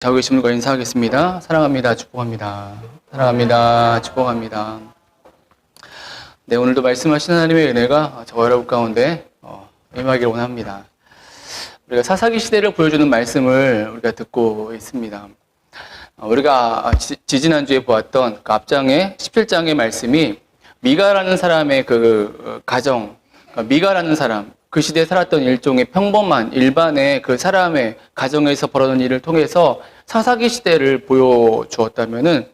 자고 계신 분과 인사하겠습니다. 사랑합니다. 축복합니다. 사랑합니다. 축복합니다. 네, 오늘도 말씀하신 하나님의 은혜가 저와 여러분 가운데 임하기를 원합니다. 우리가 사사기 시대를 보여주는 말씀을 우리가 듣고 있습니다. 우리가 지지난주에 보았던 그 앞장의 17장의 말씀이 미가라는 사람의 그 가정, 미가라는 사람, 그 시대에 살았던 일종의 평범한 일반의 그 사람의 가정에서 벌어진 일을 통해서 사사기 시대를 보여주었다면은,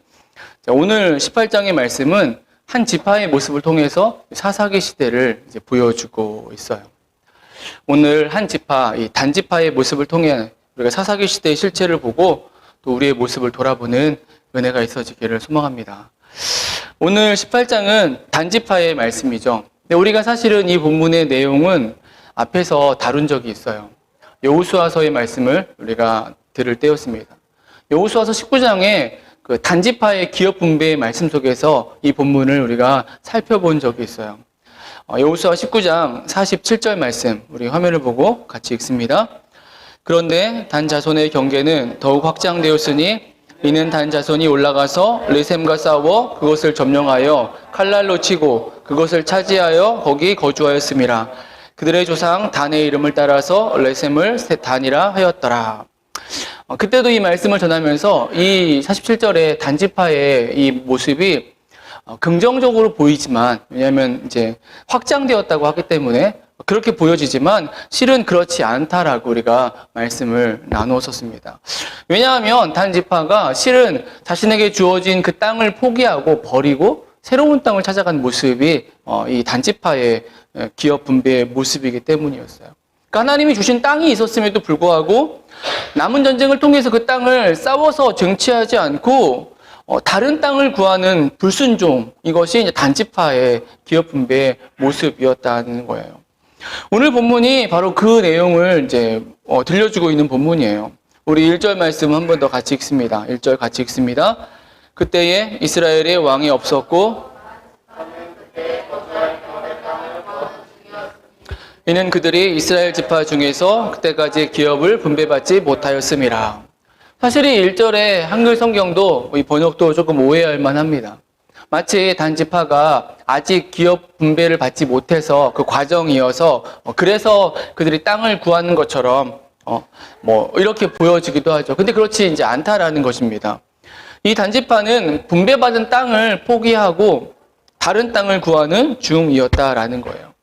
오늘 18장의 말씀은 한 지파의 모습을 통해서 사사기 시대를 이제 보여주고 있어요. 오늘 한 지파, 이 단지파의 모습을 통해 우리가 사사기 시대의 실체를 보고 또 우리의 모습을 돌아보는 은혜가 있어지기를 소망합니다. 오늘 18장은 단지파의 말씀이죠. 근데 우리가 사실은 이 본문의 내용은 앞에서 다룬 적이 있어요. 여호수아서의 말씀을 우리가 들을 때였습니다. 여호수아서 19장에 그 단지파의 기업 분배의 말씀 속에서 이 본문을 우리가 살펴본 적이 있어요. 여호수아 19장 47절 말씀, 우리 화면을 보고 같이 읽습니다. 그런데 단 자손의 경계는 더욱 확장되었으니 이는 단 자손이 올라가서 레셈과 싸워 그것을 점령하여 칼날로 치고 그것을 차지하여 거기 거주하였음이라. 그들의 조상 단의 이름을 따라서 레셈을 단이라 하였더라. 그때도 이 말씀을 전하면서 이 47절의 단지파의 이 모습이 긍정적으로 보이지만, 왜냐하면 이제 확장되었다고 하기 때문에 그렇게 보여지지만 실은 그렇지 않다라고 우리가 말씀을 나누었었습니다. 왜냐하면 단지파가 실은 자신에게 주어진 그 땅을 포기하고 버리고 새로운 땅을 찾아간 모습이 이 단지파의 기업 분배의 모습이기 때문이었어요. 그러니까 하나님이 주신 땅이 있었음에도 불구하고 남은 전쟁을 통해서 그 땅을 싸워서 쟁취하지 않고 다른 땅을 구하는 불순종, 이것이 이제 단지파의 기업 분배의 모습이었다는 거예요. 오늘 본문이 바로 그 내용을 이제 들려주고 있는 본문이에요. 우리 1절 말씀 한 번 더 같이 읽습니다. 1절 같이 읽습니다. 그때에 이스라엘에 왕이 없었고 이는 그들이 이스라엘 지파 중에서 그때까지 기업을 분배받지 못하였음이라. 사실 이 1절의 한글 성경도 이 번역도 조금 오해할 만합니다. 마치 단지파가 아직 기업 분배를 받지 못해서 그 과정이어서 그래서 그들이 땅을 구하는 것처럼 이렇게 보여지기도 하죠. 근데 그렇지 이제 않다라는 것입니다. 이 단지파는 분배받은 땅을 포기하고 다른 땅을 구하는 중이었다라는 거예요.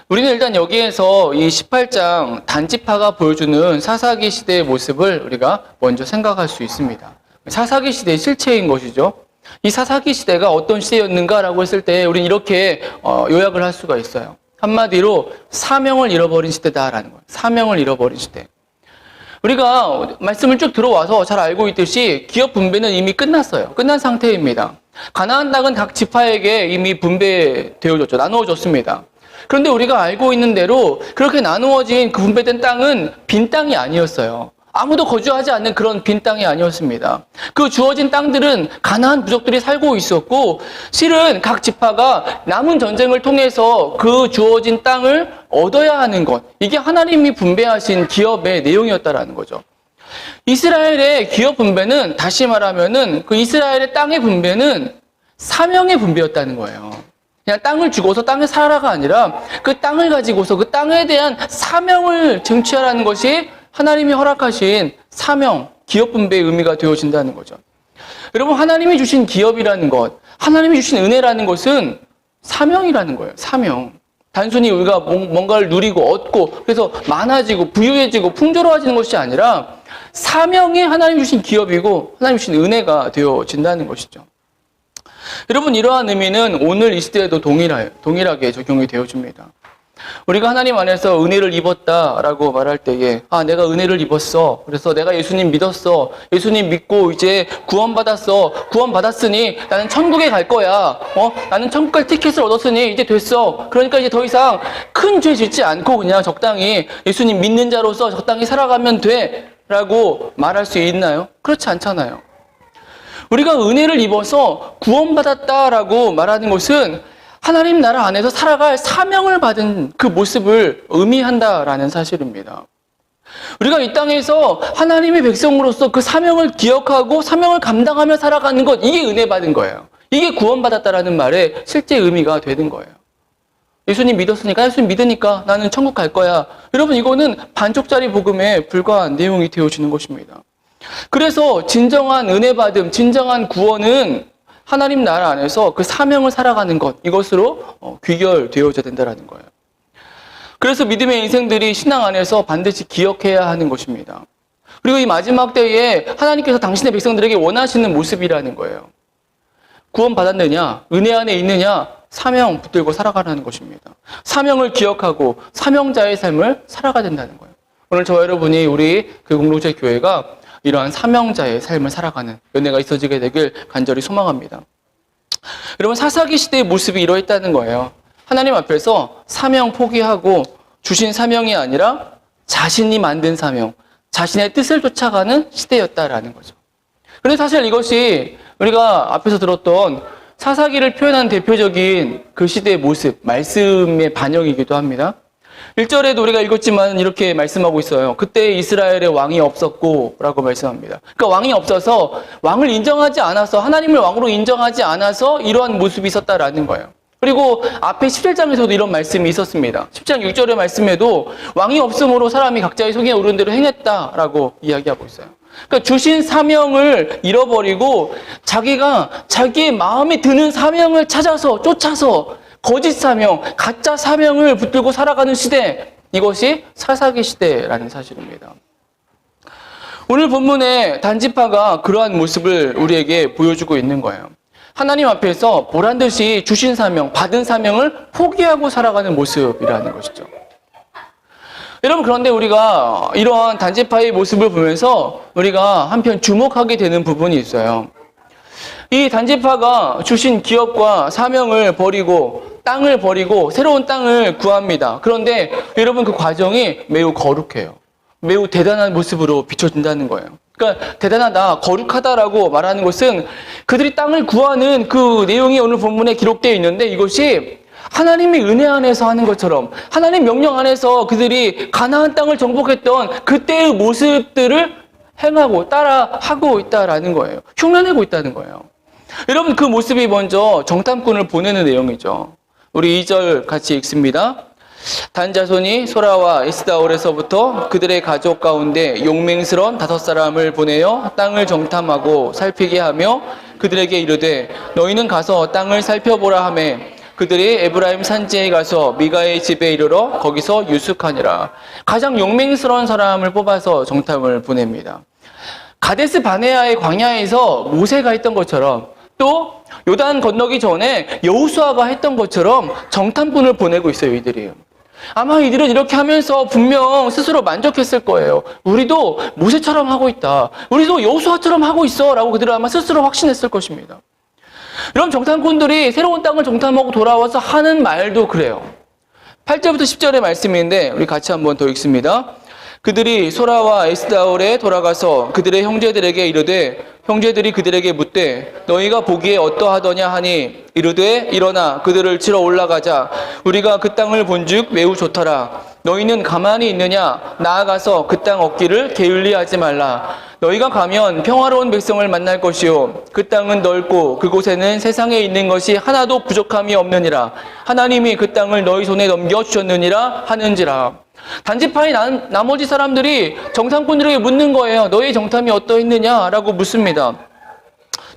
우리는 일단 여기에서 이 18장 단지파가 보여주는 사사기 시대의 모습을 우리가 먼저 생각할 수 있습니다. 사사기 시대의 실체인 것이죠. 이 사사기 시대가 어떤 시대였는가라고 했을 때 우리는 이렇게 요약을 할 수가 있어요. 한마디로 사명을 잃어버린 시대다라는 거예요. 사명을 잃어버린 시대. 우리가 말씀을 쭉 들어와서 잘 알고 있듯이 기업 분배는 이미 끝났어요. 끝난 상태입니다. 가나안 땅은 각 지파에게 이미 분배되어졌죠. 나누어졌습니다. 그런데 우리가 알고 있는 대로 그렇게 나누어진 그 분배된 땅은 빈 땅이 아니었어요. 아무도 거주하지 않는 그런 빈 땅이 아니었습니다. 그 주어진 땅들은 가나안 부족들이 살고 있었고, 실은 각 지파가 남은 전쟁을 통해서 그 주어진 땅을 얻어야 하는 것, 이게 하나님이 분배하신 기업의 내용이었다라는 거죠. 이스라엘의 기업 분배는, 다시 말하면은 그 이스라엘의 땅의 분배는 사명의 분배였다는 거예요. 그냥 땅을 주고서 땅에 살아가 아니라 그 땅을 가지고서 그 땅에 대한 사명을 쟁취하라는 것이 하나님이 허락하신 사명, 기업 분배의 의미가 되어진다는 거죠. 여러분, 하나님이 주신 기업이라는 것, 하나님이 주신 은혜라는 것은 사명이라는 거예요. 사명. 단순히 우리가 뭔가를 누리고 얻고 그래서 많아지고 부유해지고 풍조로워지는 것이 아니라 사명이 하나님이 주신 기업이고 하나님이 주신 은혜가 되어진다는 것이죠. 여러분, 이러한 의미는 오늘 이 시대에도 동일하게 적용이 되어집니다. 우리가 하나님 안에서 은혜를 입었다라고 말할 때에 내가 은혜를 입었어. 그래서 내가 예수님 믿었어. 예수님 믿고 이제 구원받았어. 구원받았으니 나는 천국에 갈 거야. 나는 천국 갈 티켓을 얻었으니 이제 됐어. 그러니까 이제 더 이상 큰 죄 짓지 않고 그냥 적당히 예수님 믿는 자로서 적당히 살아가면 돼 라고 말할 수 있나요? 그렇지 않잖아요. 우리가 은혜를 입어서 구원받았다라고 말하는 것은 하나님 나라 안에서 살아갈 사명을 받은 그 모습을 의미한다라는 사실입니다. 우리가 이 땅에서 하나님의 백성으로서 그 사명을 기억하고 사명을 감당하며 살아가는 것, 이게 은혜 받은 거예요. 이게 구원받았다라는 말의 실제 의미가 되는 거예요. 예수님 믿었으니까, 예수님 믿으니까 나는 천국 갈 거야. 여러분, 이거는 반쪽짜리 복음에 불과한 내용이 되어지는 것입니다. 그래서 진정한 은혜 받음, 진정한 구원은 하나님 나라 안에서 그 사명을 살아가는 것, 이것으로 귀결되어져야 된다는 거예요. 그래서 믿음의 인생들이 신앙 안에서 반드시 기억해야 하는 것입니다. 그리고 이 마지막 때에 하나님께서 당신의 백성들에게 원하시는 모습이라는 거예요. 구원받았느냐, 은혜 안에 있느냐, 사명 붙들고 살아가라는 것입니다. 사명을 기억하고 사명자의 삶을 살아가야 된다는 거예요. 오늘 저와 여러분이 우리 그 공동체 교회가 이러한 사명자의 삶을 살아가는 은혜가 있어지게 되길 간절히 소망합니다. 여러분, 사사기 시대의 모습이 이러했다는 거예요. 하나님 앞에서 사명 포기하고 주신 사명이 아니라 자신이 만든 사명, 자신의 뜻을 쫓아가는 시대였다라는 거죠. 그런데 사실 이것이 우리가 앞에서 들었던 사사기를 표현한 대표적인 그 시대의 모습, 말씀의 반영이기도 합니다. 1절에도 우리가 읽었지만 이렇게 말씀하고 있어요. 그때 이스라엘에 왕이 없었고 라고 말씀합니다. 그러니까 왕이 없어서, 왕을 인정하지 않아서, 하나님을 왕으로 인정하지 않아서 이러한 모습이 있었다라는 거예요. 그리고 앞에 17장에서도 이런 말씀이 있었습니다. 10장 6절의 말씀에도 왕이 없으므로 사람이 각자의 속에 오른 대로 행했다라고 이야기하고 있어요. 그러니까 주신 사명을 잃어버리고 자기가 자기의 마음에 드는 사명을 찾아서 쫓아서 거짓 사명, 가짜 사명을 붙들고 살아가는 시대, 이것이 사사기 시대라는 사실입니다. 오늘 본문의 단지파가 그러한 모습을 우리에게 보여주고 있는 거예요. 하나님 앞에서 보란듯이 주신 사명, 받은 사명을 포기하고 살아가는 모습이라는 것이죠. 여러분, 그런데 우리가 이러한 단지파의 모습을 보면서 우리가 한편 주목하게 되는 부분이 있어요. 이 단지파가 주신 기업과 사명을 버리고 땅을 버리고 새로운 땅을 구합니다. 그런데 여러분, 그 과정이 매우 거룩해요. 매우 대단한 모습으로 비춰진다는 거예요. 그러니까 대단하다, 거룩하다라고 말하는 것은 그들이 땅을 구하는 그 내용이 오늘 본문에 기록되어 있는데, 이것이 하나님의 은혜 안에서 하는 것처럼 하나님 명령 안에서 그들이 가나안 땅을 정복했던 그때의 모습들을 행하고 따라하고 있다라는 거예요. 흉내내고 있다는 거예요. 여러분, 그 모습이 먼저 정탐꾼을 보내는 내용이죠. 우리 2절 같이 읽습니다. 단 자손이 소라와 에스다올에서부터 그들의 가족 가운데 용맹스러운 5사람을 보내어 땅을 정탐하고 살피게 하며 그들에게 이르되 너희는 가서 땅을 살펴보라 하며 그들이 에브라임 산지에 가서 미가의 집에 이르러 거기서 유숙하니라. 가장 용맹스러운 사람을 뽑아서 정탐을 보냅니다. 가데스 바네아의 광야에서 모세가 했던 것처럼, 또 요단 건너기 전에 여호수아가 했던 것처럼 정탐꾼을 보내고 있어요, 이들이. 아마 이들은 이렇게 하면서 분명 스스로 만족했을 거예요. 우리도 모세처럼 하고 있다, 우리도 여호수아처럼 하고 있어 라고 그들은 아마 스스로 확신했을 것입니다. 그럼 정탐꾼들이 새로운 땅을 정탐하고 돌아와서 하는 말도 그래요. 8절부터 10절의 말씀인데 우리 같이 한번 더 읽습니다. 그들이 소라와 에스다올에 돌아가서 그들의 형제들에게 이르되 형제들이 그들에게 묻되 너희가 보기에 어떠하더냐 하니 이르되 일어나 그들을 치러 올라가자. 우리가 그 땅을 본즉 매우 좋더라. 너희는 가만히 있느냐? 나아가서 그 땅 얻기를 게을리하지 말라. 너희가 가면 평화로운 백성을 만날 것이요 그 땅은 넓고 그곳에는 세상에 있는 것이 하나도 부족함이 없느니라. 하나님이 그 땅을 너희 손에 넘겨주셨느니라 하는지라. 단지파의 나머지 사람들이 정탐꾼들에게 묻는 거예요. 너희 정탐이 어떠했느냐라고 묻습니다.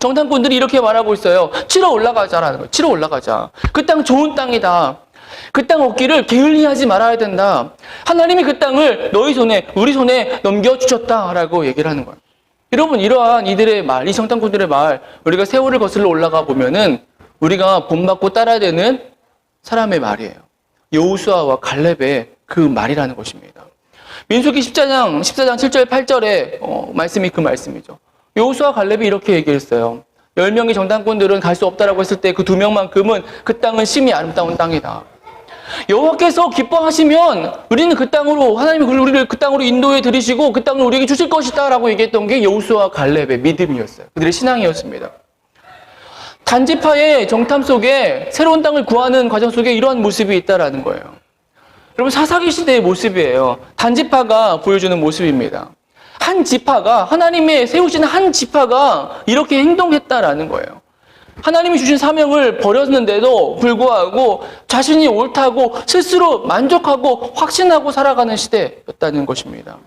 정탐꾼들이 이렇게 말하고 있어요. 치러 올라가자라는 거예요. 치러 올라가자. 그 땅 좋은 땅이다. 그 땅 얻기를 게을리하지 말아야 된다. 하나님이 그 땅을 너희 손에, 우리 손에 넘겨주셨다라고 얘기를 하는 거예요. 여러분, 이러한 이들의 말, 이 정탐꾼들의 말, 우리가 세월을 거슬러 올라가 보면은 우리가 본받고 따라야 되는 사람의 말이에요. 여호수아와 갈렙의 그 말이라는 것입니다. 민수기 14장 7절 8절의 말씀이 그 말씀이죠. 여호수아 갈렙이 이렇게 얘기했어요. 10명의 정탐꾼들은 갈 수 없다라고 했을 때 그 2명만큼은 그 땅은 심히 아름다운 땅이다. 여호와께서 기뻐하시면 우리는 그 땅으로, 하나님이 우리를 그 땅으로 인도해 드리시고 그 땅을 우리에게 주실 것이다 라고 얘기했던 게 여호수아 갈렙의 믿음이었어요. 그들의 신앙이었습니다. 단지파의 정탐 속에 새로운 땅을 구하는 과정 속에 이러한 모습이 있다라는 거예요. 여러분, 사사기 시대의 모습이에요. 단지파가 보여주는 모습입니다. 한 지파가, 하나님의 세우시는 한 지파가 이렇게 행동했다라는 거예요. 하나님이 주신 사명을 버렸는데도 불구하고 자신이 옳다고 스스로 만족하고 확신하고 살아가는 시대였다는 것입니다.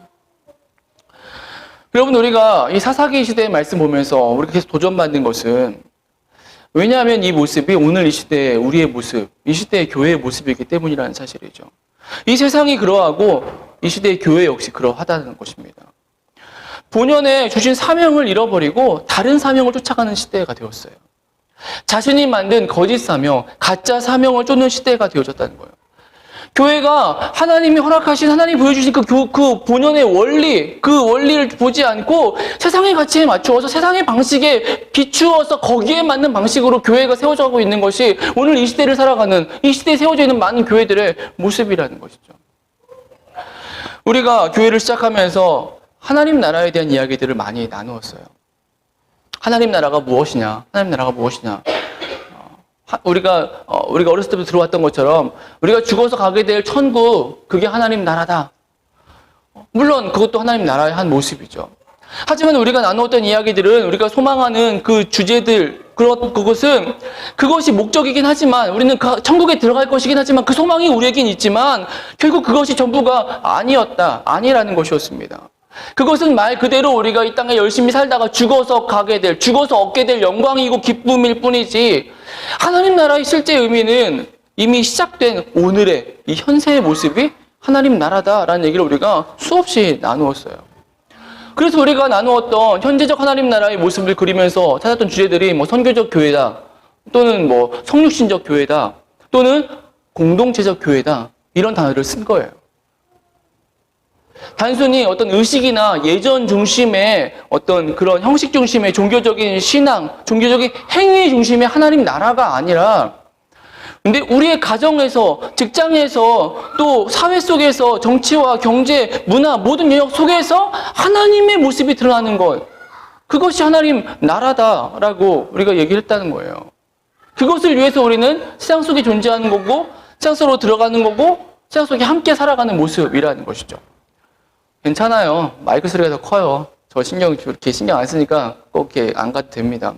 여러분, 우리가 이 사사기 시대의 말씀 보면서 우리가 계속 도전받는 것은, 왜냐하면 이 모습이 오늘 이 시대의 우리의 모습, 이 시대의 교회의 모습이기 때문이라는 사실이죠. 이 세상이 그러하고 이 시대의 교회 역시 그러하다는 것입니다. 본연에 주신 사명을 잃어버리고 다른 사명을 쫓아가는 시대가 되었어요. 자신이 만든 거짓 사명, 가짜 사명을 쫓는 시대가 되어졌다는 거예요. 교회가 하나님이 허락하신, 하나님이 보여주신 그 본연의 원리, 그 원리를 보지 않고 세상의 가치에 맞추어서 세상의 방식에 비추어서 거기에 맞는 방식으로 교회가 세워져 가고 있는 것이 오늘 이 시대를 살아가는, 이 시대에 세워져 있는 많은 교회들의 모습이라는 것이죠. 우리가 교회를 시작하면서 하나님 나라에 대한 이야기들을 많이 나누었어요. 하나님 나라가 무엇이냐? 하나님 나라가 무엇이냐? 우리가 어렸을 때부터 들어왔던 것처럼 우리가 죽어서 가게 될 천국, 그게 하나님 나라다. 물론 그것도 하나님 나라의 한 모습이죠. 하지만 우리가 나누었던 이야기들은, 우리가 소망하는 그 주제들, 그것이 목적이긴 하지만, 우리는 천국에 들어갈 것이긴 하지만 그 소망이 우리에겐 있지만 결국 그것이 전부가 아니라는 것이었습니다. 그것은 말 그대로 우리가 이 땅에 열심히 살다가 죽어서 얻게 될 영광이고 기쁨일 뿐이지, 하나님 나라의 실제 의미는 이미 시작된 오늘의 이 현세의 모습이 하나님 나라다라는 얘기를 우리가 수없이 나누었어요. 그래서 우리가 나누었던 현재적 하나님 나라의 모습을 그리면서 찾았던 주제들이 선교적 교회다, 또는 성육신적 교회다, 또는 공동체적 교회다, 이런 단어를 쓴 거예요. 단순히 어떤 의식이나 예전 중심의 어떤 그런 형식 중심의 종교적인 신앙, 종교적인 행위 중심의 하나님 나라가 아니라, 근데 우리의 가정에서, 직장에서, 또 사회 속에서, 정치와 경제, 문화, 모든 영역 속에서 하나님의 모습이 드러나는 것, 그것이 하나님 나라다라고 우리가 얘기를 했다는 거예요. 그것을 위해서 우리는 세상 속에 존재하는 거고, 세상 속으로 들어가는 거고, 세상 속에 함께 살아가는 모습이라는 것이죠. 괜찮아요. 마이크 소리가 더 커요. 저 그렇게 신경 안 쓰니까 꼭 이렇게 안 가도 됩니다.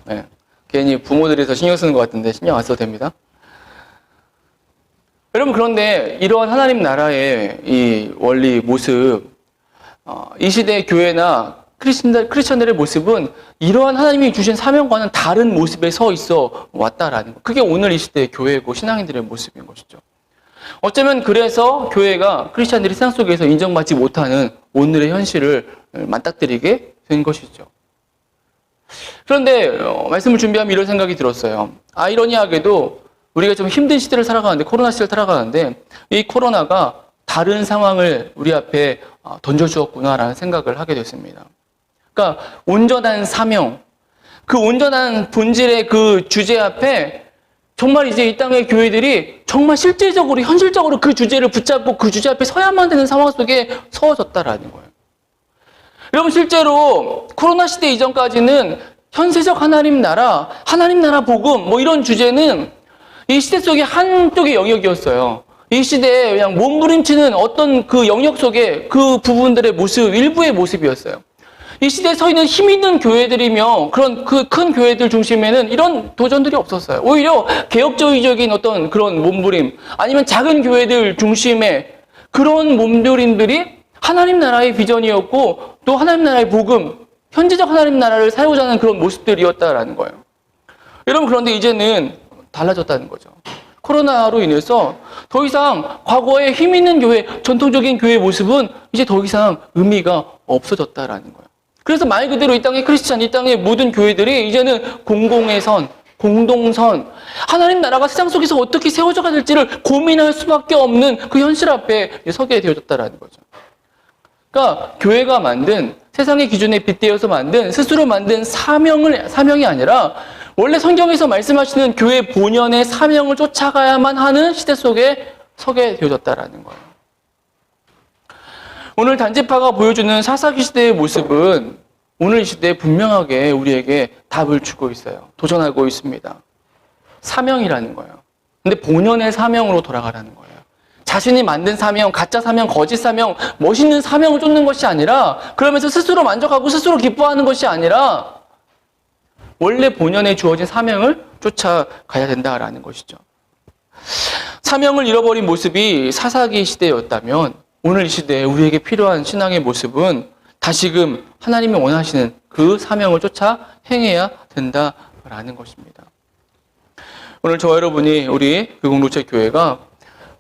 네. 괜히 부모들이 더 신경 쓰는 것 같은데 신경 안 써도 됩니다. 여러분, 그런데 이러한 하나님 나라의 이 원리, 모습, 이 시대의 교회나 크리스천들의 모습은 이러한 하나님이 주신 사명과는 다른 모습에 서 있어 왔다라는 것. 그게 오늘 이 시대의 교회고 신앙인들의 모습인 것이죠. 어쩌면 그래서 교회가 크리스찬들이 세상 속에서 인정받지 못하는 오늘의 현실을 맞닥뜨리게 된 것이죠. 그런데 말씀을 준비하면 이런 생각이 들었어요. 아이러니하게도 우리가 좀 힘든 시대를 살아가는데, 코로나 시대를 살아가는데, 이 코로나가 다른 상황을 우리 앞에 던져주었구나라는 생각을 하게 됐습니다. 그러니까 온전한 사명, 그 온전한 본질의 그 주제 앞에 정말 이제 이 땅의 교회들이 정말 실질적으로, 현실적으로 그 주제를 붙잡고 그 주제 앞에 서야만 되는 상황 속에 서워졌다라는 거예요. 여러분, 실제로 코로나 시대 이전까지는 현세적 하나님 나라 복음, 이런 주제는 이 시대 속의 한쪽의 영역이었어요. 이 시대에 그냥 몸부림치는 어떤 그 영역 속에 그 부분들의 모습, 일부의 모습이었어요. 이 시대에 서 있는 힘 있는 교회들이며 그런 그 큰 교회들 중심에는 이런 도전들이 없었어요. 오히려 개혁주의적인 어떤 그런 몸부림, 아니면 작은 교회들 중심의 그런 몸부림들이 하나님 나라의 비전이었고, 또 하나님 나라의 복음, 현재적 하나님 나라를 살고자 하는 그런 모습들이었다라는 거예요. 여러분, 그런데 이제는 달라졌다는 거죠. 코로나로 인해서 더 이상 과거의 힘 있는 교회, 전통적인 교회의 모습은 이제 더 이상 의미가 없어졌다라는 거예요. 그래서 말 그대로 이 땅의 크리스찬, 이 땅의 모든 교회들이 이제는 공공의 선, 공동선, 하나님 나라가 세상 속에서 어떻게 세워져야 될지를 고민할 수밖에 없는 그 현실 앞에 서게 되어졌다라는 거죠. 그러니까 교회가 만든, 세상의 기준에 빗대어서 만든, 스스로 만든 사명이 아니라 원래 성경에서 말씀하시는 교회 본연의 사명을 쫓아가야만 하는 시대 속에 서게 되어졌다라는 거예요. 오늘 단지파가 보여주는 사사기 시대의 모습은 오늘 이 시대에 분명하게 우리에게 답을 주고 있어요. 도전하고 있습니다. 사명이라는 거예요. 근데 본연의 사명으로 돌아가라는 거예요. 자신이 만든 사명, 가짜 사명, 거짓 사명, 멋있는 사명을 쫓는 것이 아니라 그러면서 스스로 만족하고 스스로 기뻐하는 것이 아니라 원래 본연에 주어진 사명을 쫓아가야 된다라는 것이죠. 사명을 잃어버린 모습이 사사기 시대였다면 오늘 이 시대에 우리에게 필요한 신앙의 모습은 다시금 하나님이 원하시는 그 사명을 쫓아 행해야 된다라는 것입니다. 오늘 저와 여러분이 우리 교공동체 교회가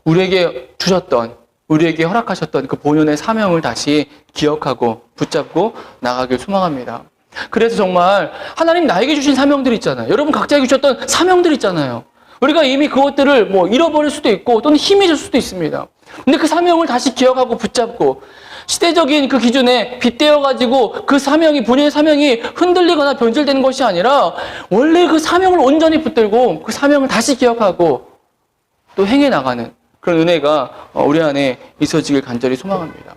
우리에게 주셨던, 우리에게 허락하셨던 그 본연의 사명을 다시 기억하고 붙잡고 나가길 소망합니다. 그래서 정말 하나님 나에게 주신 사명들 있잖아요. 여러분 각자에게 주셨던 사명들 있잖아요. 우리가 이미 그것들을 잃어버릴 수도 있고 또는 힘이 질 수도 있습니다. 근데 그 사명을 다시 기억하고 붙잡고 시대적인 그 기준에 빗대어가지고 그 사명이, 본인의 사명이 흔들리거나 변질되는 것이 아니라 원래 그 사명을 온전히 붙들고 그 사명을 다시 기억하고 또 행해 나가는 그런 은혜가 우리 안에 있어지길 간절히 소망합니다.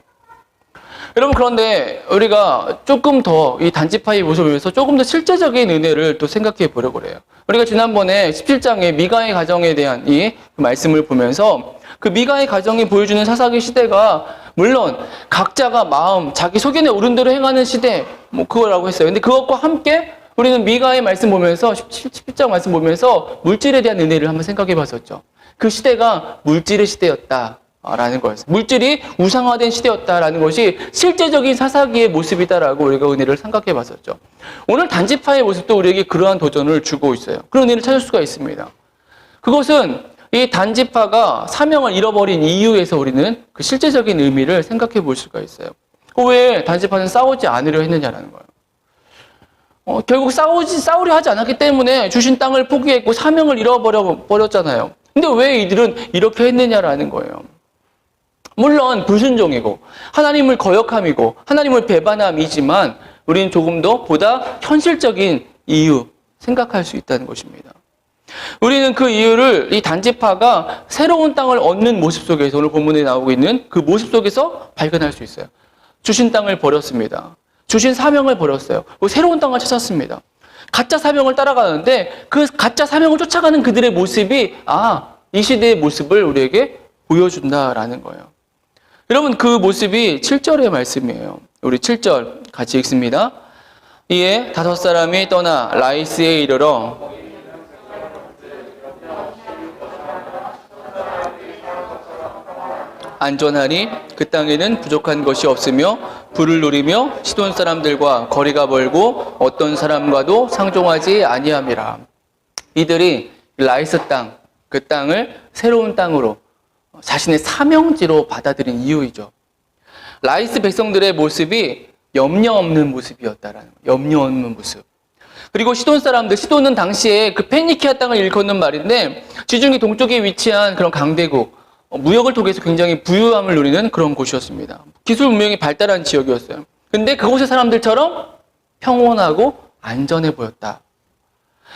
여러분, 그런데 우리가 조금 더 이 단지파의 모습을 위해서 조금 더 실제적인 은혜를 또 생각해 보려고 그래요. 우리가 지난번에 17장의 미가의 가정에 대한 이 말씀을 보면서 그 미가의 가정이 보여주는 사사기 시대가 물론 각자가 마음, 자기 소견에 오른 대로 행하는 시대, 그거라고 했어요. 근데 그것과 함께 우리는 미가의 말씀 보면서 17장 말씀 보면서 물질에 대한 은혜를 한번 생각해 봤었죠. 그 시대가 물질의 시대였다라는 거였어요. 물질이 우상화된 시대였다라는 것이 실제적인 사사기의 모습이다라고 우리가 은혜를 생각해 봤었죠. 오늘 단지파의 모습도 우리에게 그러한 도전을 주고 있어요. 그런 은혜를 찾을 수가 있습니다. 그것은 이 단지파가 사명을 잃어버린 이유에서 우리는 그 실제적인 의미를 생각해 볼 수가 있어요. 왜 단지파는 싸우지 않으려 했느냐라는 거예요. 결국 싸우려 하지 않았기 때문에 주신 땅을 포기했고 사명을 잃어버렸잖아요. 근데 왜 이들은 이렇게 했느냐라는 거예요. 물론 불순종이고 하나님을 거역함이고 하나님을 배반함이지만 우리는 조금 더 보다 현실적인 이유 생각할 수 있다는 것입니다. 우리는 그 이유를 이 단지파가 새로운 땅을 얻는 모습 속에서 오늘 본문에 나오고 있는 그 모습 속에서 발견할 수 있어요. 주신 땅을 버렸습니다. 주신 사명을 버렸어요. 그리고 새로운 땅을 찾았습니다. 가짜 사명을 따라가는데 그 가짜 사명을 쫓아가는 그들의 모습이 이 시대의 모습을 우리에게 보여준다라는 거예요. 여러분, 그 모습이 7절의 말씀이에요. 우리 7절 같이 읽습니다. 이에 5사람이 떠나 라이스에 이르러 안전하니 그 땅에는 부족한 것이 없으며 부를 누리며 시돈 사람들과 거리가 멀고 어떤 사람과도 상종하지 아니함이라. 이들이 라이스 땅, 그 땅을 새로운 땅으로 자신의 사명지로 받아들인 이유이죠. 라이스 백성들의 모습이 염려 없는 모습이었다라는 거예요. 염려 없는 모습. 그리고 시돈 사람들, 시돈은 당시에 그 페니키아 땅을 일컫는 말인데 지중해 동쪽에 위치한 그런 강대국, 무역을 통해서 굉장히 부유함을 누리는 그런 곳이었습니다. 기술 문명이 발달한 지역이었어요. 근데 그곳의 사람들처럼 평온하고 안전해 보였다.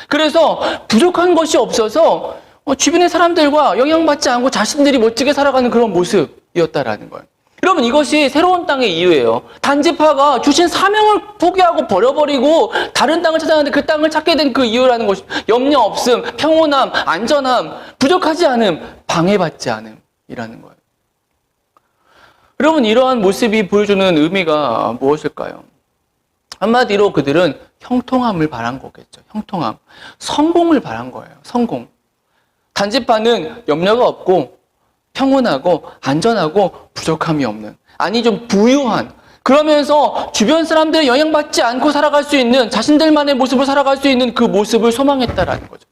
그래서 부족한 것이 없어서 주변의 사람들과 영향받지 않고 자신들이 멋지게 살아가는 그런 모습이었다라는 거예요. 여러분, 이것이 새로운 땅의 이유예요. 단지파가 주신 사명을 포기하고 버려버리고 다른 땅을 찾아가는데 그 땅을 찾게 된 그 이유라는 것이 염려 없음, 평온함, 안전함, 부족하지 않음, 방해받지 않음이라는 거예요. 여러분, 이러한 모습이 보여주는 의미가 무엇일까요? 한마디로 그들은 형통함을 바란 거겠죠. 형통함. 성공을 바란 거예요. 성공. 단지파는 염려가 없고 평온하고 안전하고 부족함이 없는, 아니 좀 부유한, 그러면서 주변 사람들의 영향받지 않고 살아갈 수 있는, 자신들만의 모습을 살아갈 수 있는 그 모습을 소망했다라는 거죠.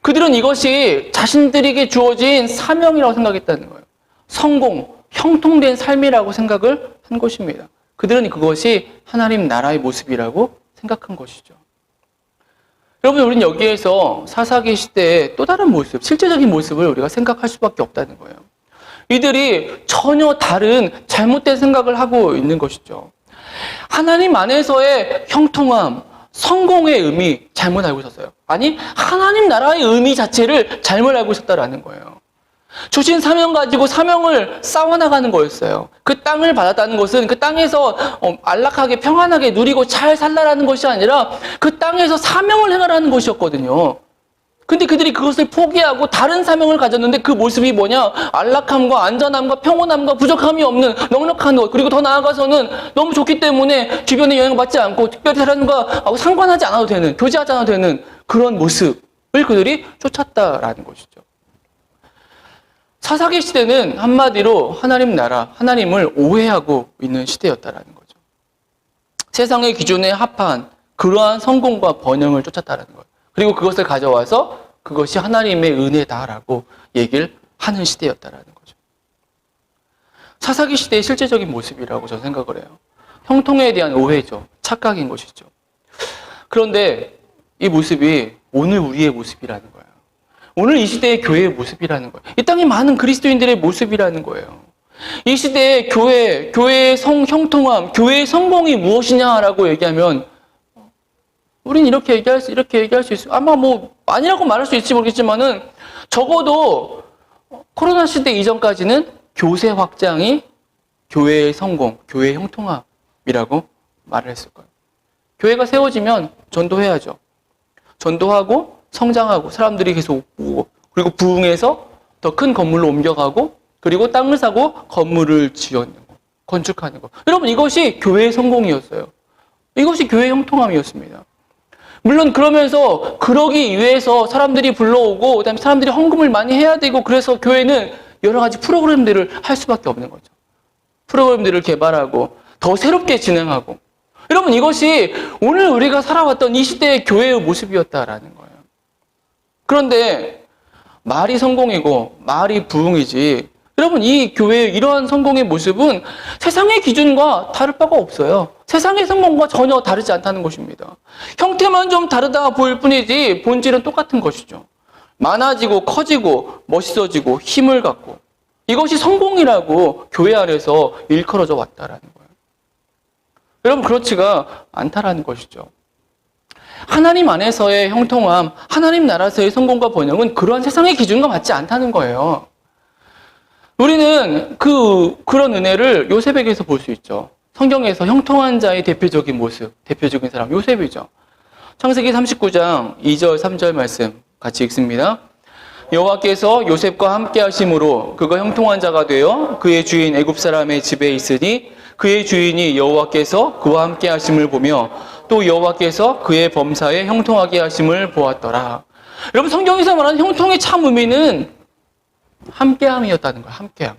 그들은 이것이 자신들에게 주어진 사명이라고 생각했다는 거예요. 성공, 형통된 삶이라고 생각을 한 것입니다. 그들은 그것이 하나님 나라의 모습이라고 생각한 것이죠. 여러분, 우리는 여기에서 사사기 시대의 또 다른 모습, 실제적인 모습을 우리가 생각할 수밖에 없다는 거예요. 이들이 전혀 다른 잘못된 생각을 하고 있는 것이죠. 하나님 안에서의 형통함, 성공의 의미 잘못 알고 있었어요. 아니, 하나님 나라의 의미 자체를 잘못 알고 있었다라는 거예요. 주신 사명 가지고 사명을 싸워나가는 거였어요. 그 땅을 받았다는 것은 그 땅에서 안락하게 평안하게 누리고 잘 살라라는 것이 아니라 그 땅에서 사명을 행하라는 것이었거든요. 근데 그들이 그것을 포기하고 다른 사명을 가졌는데 그 모습이 뭐냐? 안락함과 안전함과 평온함과 부족함이 없는 넉넉한 것. 그리고 더 나아가서는 너무 좋기 때문에 주변에 영향을 받지 않고 특별히 사람과 상관하지 않아도 되는, 교제하지 않아도 되는 그런 모습을 그들이 쫓았다라는 것이죠. 사사기 시대는 한마디로 하나님 나라, 하나님을 오해하고 있는 시대였다라는 거죠. 세상의 기준에 합한 그러한 성공과 번영을 쫓았다라는 거예요. 그리고 그것을 가져와서 그것이 하나님의 은혜다라고 얘기를 하는 시대였다라는 거죠. 사사기 시대의 실제적인 모습이라고 저는 생각을 해요. 형통에 대한 오해죠. 착각인 것이죠. 그런데 이 모습이 오늘 우리의 모습이라는 거예요. 오늘 이 시대의 교회의 모습이라는 거예요. 이 땅에 많은 그리스도인들의 모습이라는 거예요. 이 시대의 교회의 형통함, 교회의 성공이 무엇이냐라고 얘기하면 우린 이렇게 얘기할 수 있어요. 아마 아니라고 말할 수 있을지 모르겠지만은 적어도 코로나 시대 이전까지는 교세 확장이 교회의 성공, 교회의 형통함이라고 말을 했을 거예요. 교회가 세워지면 전도해야죠. 전도하고 성장하고 사람들이 계속 오고 그리고 부흥해서 더 큰 건물로 옮겨가고 그리고 땅을 사고 건물을 지어내는 거, 건축하는 거. 여러분 이것이 교회의 성공이었어요. 이것이 교회의 형통함이었습니다. 물론 그러면서 그러기 위해서 사람들이 불러오고 그다음에 사람들이 헌금을 많이 해야 되고 그래서 교회는 여러 가지 프로그램들을 할 수밖에 없는 거죠. 프로그램들을 개발하고 더 새롭게 진행하고 여러분 이것이 오늘 우리가 살아왔던 이 시대의 교회의 모습이었다라는 거예요. 그런데 말이 성공이고 말이 부흥이지 여러분 이 교회의 이러한 성공의 모습은 세상의 기준과 다를 바가 없어요. 세상의 성공과 전혀 다르지 않다는 것입니다. 형태만 좀 다르다 보일 뿐이지 본질은 똑같은 것이죠. 많아지고 커지고 멋있어지고 힘을 갖고 이것이 성공이라고 교회 안에서 일컬어져 왔다라는 거예요. 여러분 그렇지가 않다라는 것이죠. 하나님 안에서의 형통함, 하나님 나라에서의 성공과 번영은 그러한 세상의 기준과 맞지 않다는 거예요. 우리는 그런 은혜를 요셉에게서 볼 수 있죠. 성경에서 형통한 자의 대표적인 모습, 대표적인 사람 요셉이죠. 창세기 39장 2절 3절 말씀 같이 읽습니다. 여호와께서 요셉과 함께 하심으로 그가 형통한 자가 되어 그의 주인 애굽 사람의 집에 있으니 그의 주인이 여호와께서 그와 함께 하심을 보며 또 여호와께서 그의 범사에 형통하게 하심을 보았더라. 여러분 성경에서 말하는 형통의 참 의미는 함께함이었다는 거예요. 함께함.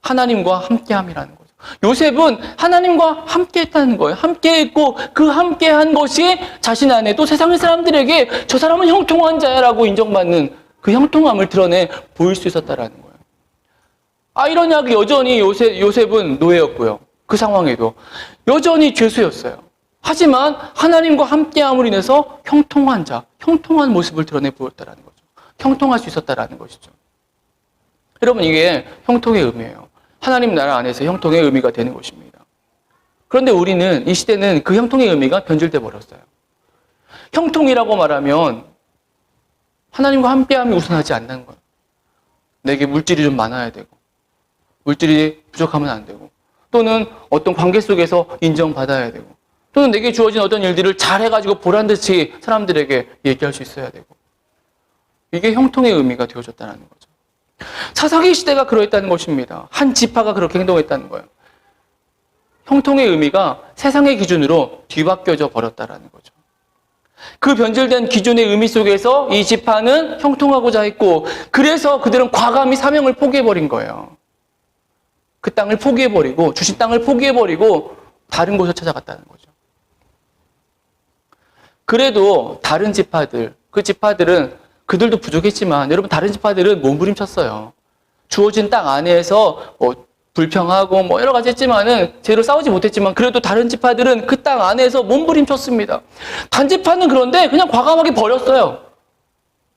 하나님과 함께함이라는 거죠. 요셉은 하나님과 함께했다는 거예요. 함께했고 그 함께한 것이 자신 안에 또 세상의 사람들에게 저 사람은 형통한 자야라고 인정받는 그 형통함을 드러내 보일 수 있었다라는 거예요. 아이러니하게 여전히 요셉은 노예였고요. 그 상황에도 여전히 죄수였어요. 하지만 하나님과 함께함으로 인해서 형통한 자, 형통한 모습을 드러내 보였다라는 거죠. 형통할 수 있었다라는 것이죠. 여러분 이게 형통의 의미예요. 하나님 나라 안에서 형통의 의미가 되는 것입니다. 그런데 우리는 이 시대는 그 형통의 의미가 변질돼 버렸어요. 형통이라고 말하면 하나님과 함께함이 우선하지 않는 거예요. 내게 물질이 좀 많아야 되고 물질이 부족하면 안 되고 또는 어떤 관계 속에서 인정받아야 되고 또는 내게 주어진 어떤 일들을 잘해가지고 보란듯이 사람들에게 얘기할 수 있어야 되고 이게 형통의 의미가 되어졌다는 거죠. 사사기 시대가 그러했다는 것입니다. 한 지파가 그렇게 행동했다는 거예요. 형통의 의미가 세상의 기준으로 뒤바뀌어져 버렸다는 거죠. 그 변질된 기준의 의미 속에서 이 지파는 형통하고자 했고 그래서 그들은 과감히 사명을 포기해버린 거예요. 그 땅을 포기해버리고 주신 땅을 포기해버리고 다른 곳을 찾아갔다는 거죠. 그래도 다른 지파들, 그 지파들은 그들도 부족했지만 여러분 다른 지파들은 몸부림쳤어요. 주어진 땅 안에서 불평하고 여러 가지 했지만은 제대로 싸우지 못했지만 그래도 다른 지파들은 그 땅 안에서 몸부림쳤습니다. 단지파는 그런데 그냥 과감하게 버렸어요.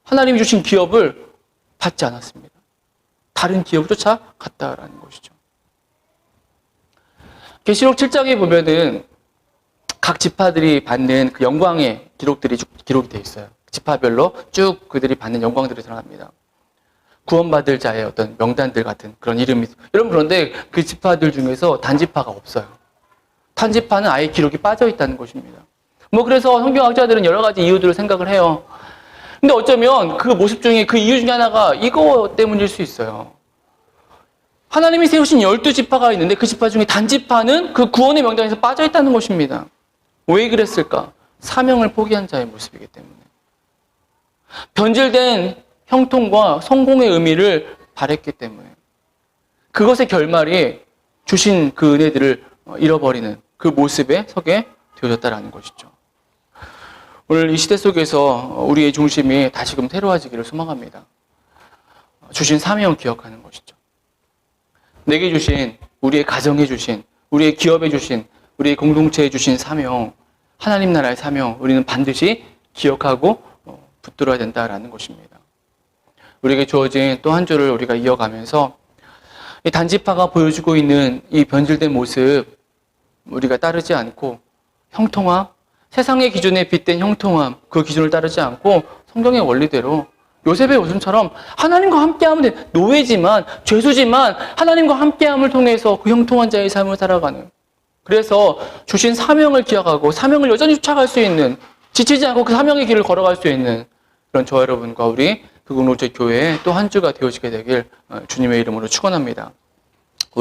하나님이 주신 기업을 받지 않았습니다. 다른 기업을 쫓아갔다라는 것이죠. 계시록 7장에 보면은 각 지파들이 받는 그 영광의 기록들이 기록이 되어 있어요. 지파별로 쭉 그들이 받는 영광들이 드러납니다. 구원받을 자의 어떤 명단들 같은 그런 이름이. 여러분 그런데 그 지파들 중에서 단지파가 없어요. 단지파는 아예 기록이 빠져 있다는 것입니다. 그래서 성경학자들은 여러 가지 이유들을 생각을 해요. 근데 어쩌면 그 모습 중에 그 이유 중에 하나가 이거 때문일 수 있어요. 하나님이 세우신 12지파가 있는데 그 지파 중에 단지파는 그 구원의 명단에서 빠져 있다는 것입니다. 왜 그랬을까? 사명을 포기한 자의 모습이기 때문에. 변질된 형통과 성공의 의미를 바랬기 때문에. 그것의 결말이 주신 그 은혜들을 잃어버리는 그 모습에 서게 되어졌다는 것이죠. 오늘 이 시대 속에서 우리의 중심이 다시금 새로워지기를 소망합니다. 주신 사명을 기억하는 것이죠. 내게 주신, 우리의 가정에 주신, 우리의 기업에 주신, 우리의 공동체에 주신 사명, 하나님 나라의 사명, 우리는 반드시 기억하고 붙들어야 된다라는 것입니다. 우리에게 주어진 또 한 주를 우리가 이어가면서 이 단지파가 보여주고 있는 이 변질된 모습, 우리가 따르지 않고 형통함, 세상의 기준에 빗댄 형통함, 그 기준을 따르지 않고 성경의 원리대로 요셉의 웃음처럼 하나님과 함께하면 돼. 노예지만, 죄수지만 하나님과 함께함을 통해서 그 형통한 자의 삶을 살아가는. 그래서 주신 사명을 기억하고 사명을 여전히 쫓아갈 수 있는, 지치지 않고 그 사명의 길을 걸어갈 수 있는 그런 저와 여러분과 우리 그공동체 교회의 또 한 주가 되어지게 되길 주님의 이름으로 축원합니다.